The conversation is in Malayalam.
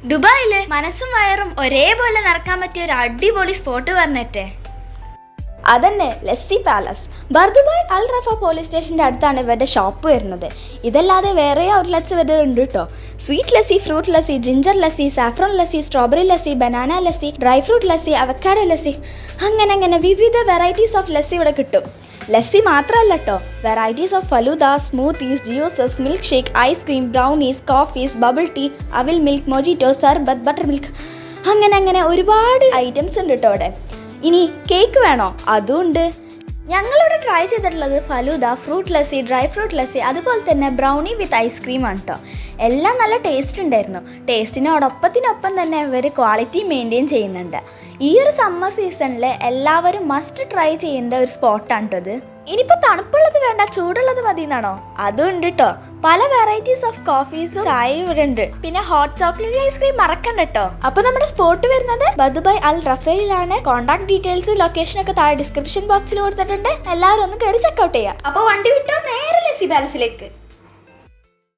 ദുബായില് മനസ്സും വയറും ഒരേപോലെ നടക്കാൻ പറ്റിയ ഒരു അടിപൊളി സ്പോട്ട് പറഞ്ഞിട്ടേ. അതന്നെ ലസ്സി പാലസ്. ബർദുബായ് അൽ റഫ പോലീസ് സ്റ്റേഷൻ്റെ അടുത്താണ് ഇവരുടെ ഷോപ്പ് വരുന്നത്. ഇതല്ലാതെ വേറെ ഔട്ട്ലെറ്റ്സ് വരുന്നുണ്ട് കേട്ടോ. Sweet lassi, fruit lassi, ginger lassi, saffron lassi, strawberry lassi, banana lassi, dry fruit lassi, avocado lassi, അങ്ങനെ വിവിധ വെറൈറ്റീസ് ഓഫ് ലസ്സി ഇവിടെ കിട്ടും. ലസ്സി മാത്രമല്ല കേട്ടോ, varieties of falooda, smoothies, juices, milk shake, ice cream, brownies, coffees, bubble tea, അവിൽ മിൽക്ക്, മൊജിറ്റോ, സർബത്ത്, ബട്ടർ മിൽക്ക്, അങ്ങനെ ഒരുപാട് ഐറ്റംസ് ഉണ്ട് കേട്ടോ അവിടെ. ഇനി കേക്ക് വേണോ? അതും ഉണ്ട്. ഞങ്ങളിവിടെ ട്രൈ ചെയ്തിട്ടുള്ളത് falooda, fruit lassi, dry fruit lassi, അതുപോലെ തന്നെ ബ്രൗണി വിത്ത് ഐസ്ക്രീമാണ് കേട്ടോ. എല്ലാം നല്ല ടേസ്റ്റ് ഉണ്ടായിരുന്നു. ടേസ്റ്റിനോടൊപ്പത്തിനൊപ്പം തന്നെ ഇവർ ക്വാളിറ്റി മെയിൻറ്റെയിൻ ചെയ്യുന്നുണ്ട്. ഈ ഒരു സമ്മർ സീസണിൽ എല്ലാവരും മസ്റ്റ് ട്രൈ ചെയ്യേണ്ട ഒരു സ്പോട്ടാണ് കേട്ടോ ഇത്. ഇനിയിപ്പോൾ തണുപ്പുള്ളത് വേണ്ട, ചൂടുള്ളത് മതി എന്നാണോ? അതും ഉണ്ട് കേട്ടോ. പല വെറൈറ്റീസ് ഓഫ് കോഫീസും ചായയും ഇവിടെ ഉണ്ട്. പിന്നെ ഹോട്ട് ചോക്ലേറ്റ് ഐസ്ക്രീം മറക്കണ്ട കേട്ടോ. അപ്പോൾ നമ്മുടെ സ്പോട്ട് വരുന്നത് ബർദുബായ് അൽ റഫയിലാണ്. കോൺടാക്ട് ഡീറ്റെയിൽസും ലൊക്കേഷനൊക്കെ താഴെ ഡിസ്ക്രിപ്ഷൻ ബോക്സിൽ കൊടുത്തിട്ടുണ്ട്. എല്ലാവരും ഒന്ന് കയറി ചെക്കൗട്ട് ചെയ്യാം. അപ്പോൾ വണ്ടി വിട്ടോ നേരെ ലസ്സി പാലസിലേക്ക്.